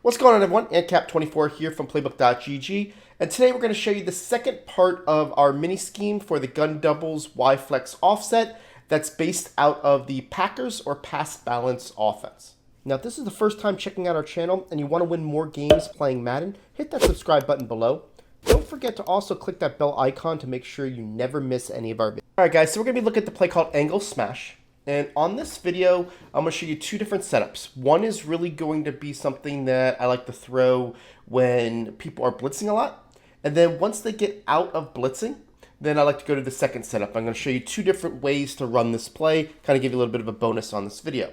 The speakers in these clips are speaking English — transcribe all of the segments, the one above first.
What's going on, everyone? ANCAP24 here from playbook.gg, and today we're going to show you the second part of our mini scheme for the gun doubles Y flex offset that's based out of the Packers or pass balance offense. Now, if this is the first time checking out our channel and you want to win more games playing Madden, hit that subscribe button below. Don't forget to also click that bell icon to make sure you never miss any of our videos. Alright guys, so we're going to be looking at the play called Angle Smash. And on this video, I'm going to show you two different setups. One is really going to be something that I like to throw when people are blitzing a lot. And then once they get out of blitzing, then I like to go to the second setup. I'm going to show you two different ways to run this play, kind of give you a little bit of a bonus on this video.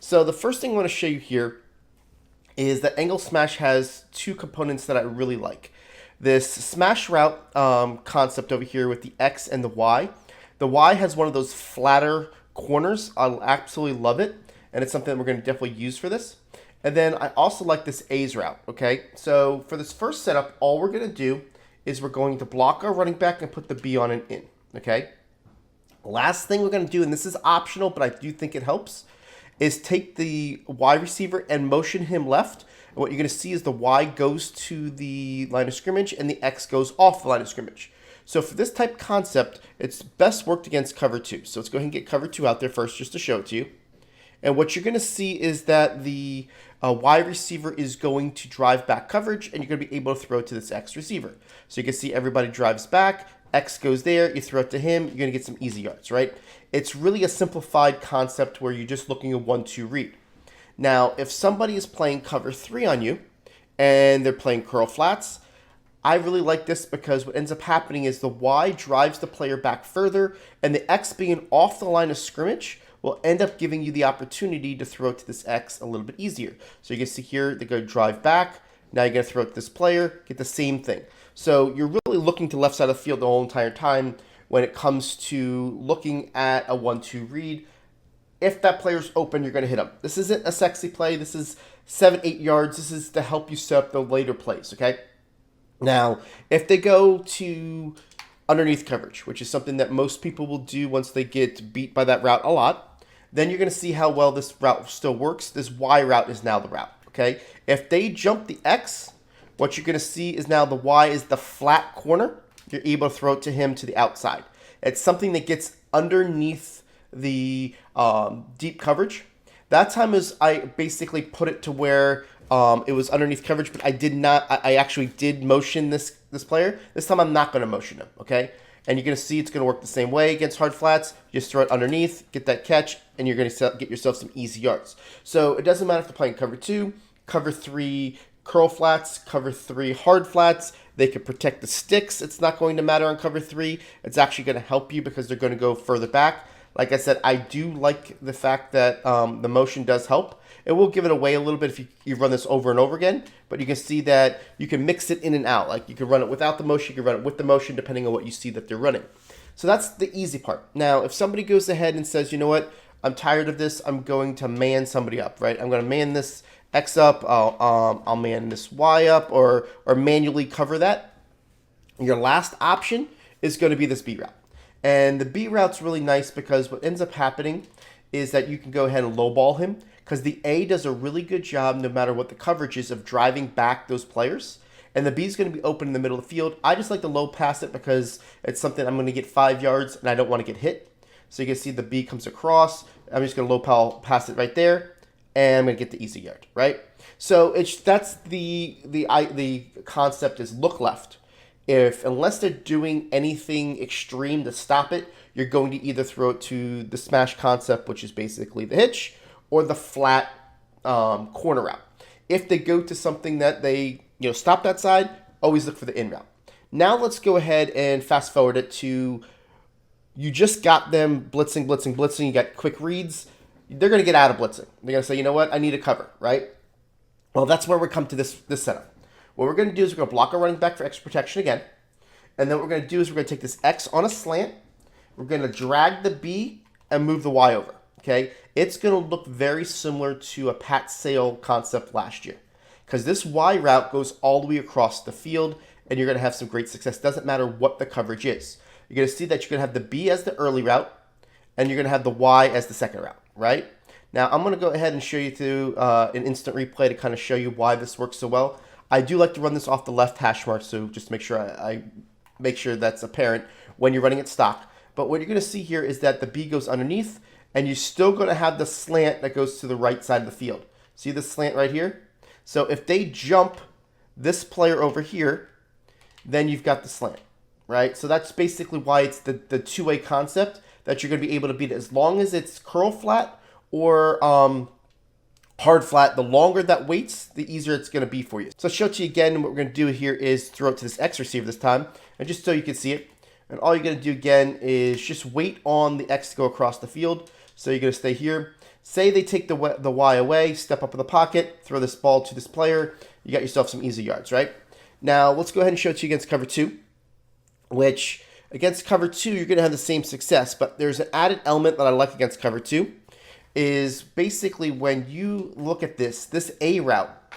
So the first thing I want to show you here is that Angle Smash has two components that I really like. This smash route concept over here with the X and the Y. The Y has one of those flatter corners. I absolutely love it, and it's something that we're going to definitely use for this. And then I also like this A's route, okay? So for this first setup, all we're going to do is we're going to block our running back and put the B on an in, okay? Last thing we're going to do, and this is optional, but I do think it helps, is take the Y receiver and motion him left. And what you're going to see is the Y goes to the line of scrimmage and the X goes off the line of scrimmage. So for this type concept, it's best worked against cover 2. So let's go ahead and get cover 2 out there first just to show it to you. And what you're going to see is that the Y receiver is going to drive back coverage, and you're going to be able to throw it to this X receiver. So you can see everybody drives back, X goes there, you throw it to him, you're going to get some easy yards, right? It's really a simplified concept where you're just looking at 1-2 read. Now, if somebody is playing cover 3 on you, and they're playing curl flats, I really like this because what ends up happening is the Y drives the player back further, and the X being off the line of scrimmage will end up giving you the opportunity to throw it to this X a little bit easier. So you can see here, they go drive back. Now you're going to throw it to this player, get the same thing. So you're really looking to left side of the field the whole entire time when it comes to looking at a 1-2 read. If that player's open, you're going to hit him. This isn't a sexy play. This is 7-8 yards. This is to help you set up the later plays, okay? Now, if they go to underneath coverage, which is something that most people will do once they get beat by that route a lot, then you're going to see how well this route still works. This Y route is now the route, okay? If they jump the X, what you're going to see is now the Y is the flat corner. You're able to throw it to him to the outside. It's something that gets underneath the deep coverage. That time is I basically put it to where it was underneath coverage, but I did not. I actually did motion this player. This time I'm not going to motion him, okay? And you're going to see it's going to work the same way against hard flats. You just throw it underneath, get that catch, and you're going to get yourself some easy yards. So it doesn't matter if they're playing cover 2, cover 3 curl flats, cover 3 hard flats. They can protect the sticks. It's not going to matter on cover 3. It's actually going to help you because they're going to go further back. Like I said, I do like the fact that the motion does help. It will give it away a little bit if you run this over and over again, but you can see that you can mix it in and out. Like you can run it without the motion, you can run it with the motion, depending on what you see that they're running. So that's the easy part. Now, if somebody goes ahead and says, you know what, I'm tired of this, I'm going to man somebody up, right? I'm going to man this X up, I'll man this Y up, or manually cover that. Your last option is going to be this B route. And the B route's really nice because what ends up happening is that you can go ahead and lowball him because the A does a really good job no matter what the coverage is of driving back those players. And the B is going to be open in the middle of the field. I just like to low pass it because it's something I'm going to get 5 yards and I don't want to get hit. So you can see the B comes across. I'm just going to low pass it right there. And I'm going to get the easy yard, right? So that's the concept is look left. Unless they're doing anything extreme to stop it, you're going to either throw it to the smash concept, which is basically the hitch, or the flat corner route. If they go to something that they stop that side, always look for the in route. Now let's go ahead and fast forward it to you just got them blitzing. You got quick reads. They're going to get out of blitzing. They're going to say, you know what, I need a cover, right? Well, that's where we come to this setup. What we're going to do is we're going to block our running back for extra protection again. And then what we're going to do is we're going to take this X on a slant. We're going to drag the B and move the Y over. Okay? It's going to look very similar to a Pat Sale concept last year. Because this Y route goes all the way across the field, and you're going to have some great success. Doesn't matter what the coverage is. You're going to see that you're going to have the B as the early route, and you're going to have the Y as the second route, right? Now, I'm going to go ahead and show you through an instant replay to kind of show you why this works so well. I do like to run this off the left hash mark, so just make sure I make sure that's apparent when you're running it stock. But what you're going to see here is that the B goes underneath, and you're still going to have the slant that goes to the right side of the field. See this slant right here? So if they jump this player over here, then you've got the slant, right? So that's basically why it's the two-way concept that you're going to be able to beat it. As long as it's curl flat or hard flat, the longer that waits, the easier it's going to be for you. So I'll show it to you again. What we're going to do here is throw it to this X receiver this time, and just so you can see it. And all you're going to do again is just wait on the X to go across the field. So you're going to stay here. Say they take the Y away, step up in the pocket, throw this ball to this player. You got yourself some easy yards, right? Now, let's go ahead and show it to you against cover 2, which against cover 2, you're going to have the same success. But there's an added element that I like against cover 2 is basically when you look at this A route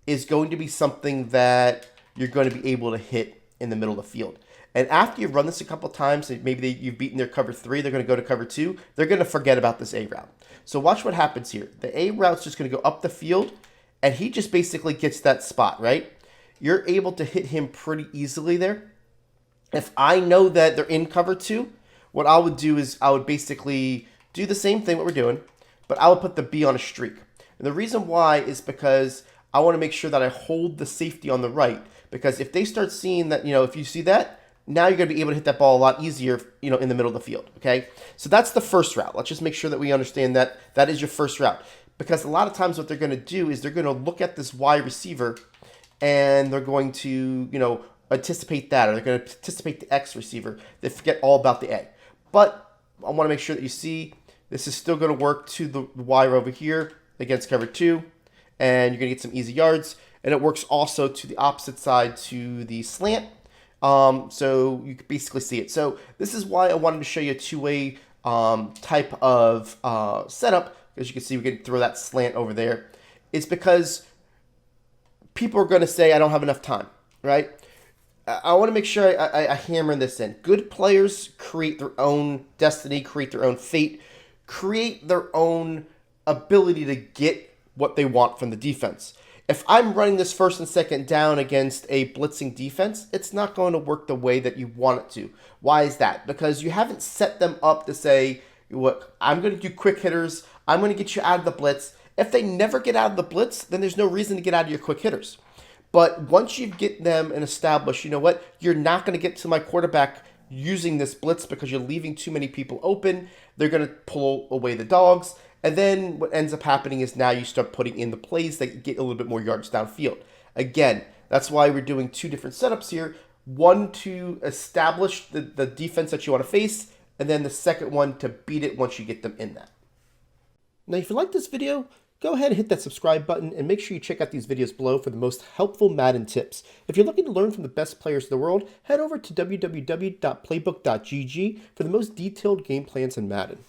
is going to be something that you're going to be able to hit in the middle of the field. And after you've run this a couple times, maybe you've beaten their cover 3, they're going to go to cover 2, they're going to forget about this A route. So watch what happens here. The A route's just going to go up the field, and he just basically gets that spot, right? You're able to hit him pretty easily there. If I know that they're in cover 2, what I would do is I would basically do the same thing what we're doing, but I would put the B on a streak. And the reason why is because I want to make sure that I hold the safety on the right, because if they start seeing that, if you see that, now you're going to be able to hit that ball a lot easier, in the middle of the field, okay? So that's the first route. Let's just make sure that we understand that that is your first route. Because a lot of times what they're going to do is they're going to look at this Y receiver and they're going to, anticipate that, or they're going to anticipate the X receiver. They forget all about the A. But I want to make sure that you see this is still going to work to the Y over here against cover 2, and you're going to get some easy yards. And it works also to the opposite side to the slant. So you can basically see it. So this is why I wanted to show you a two-way type of setup. As you can see, we can throw that slant over there. It's because people are going to say, I don't have enough time, right? I want to make sure I hammer this in. Good players create their own destiny, create their own fate, create their own ability to get what they want from the defense. If I'm running this first and second down against a blitzing defense, it's not going to work the way that you want it to. Why is that? Because you haven't set them up to say, look, I'm going to do quick hitters. I'm going to get you out of the blitz. If they never get out of the blitz, then there's no reason to get out of your quick hitters. But once you get them and establish, you know what, you're not going to get to my quarterback using this blitz because you're leaving too many people open. They're going to pull away the dogs. And then what ends up happening is now you start putting in the plays that get a little bit more yards downfield. Again, that's why we're doing two different setups here. One to establish the defense that you want to face, and then the second one to beat it once you get them in that. Now, if you like this video, go ahead and hit that subscribe button and make sure you check out these videos below for the most helpful Madden tips. If you're looking to learn from the best players in the world, head over to www.playbook.gg for the most detailed game plans in Madden.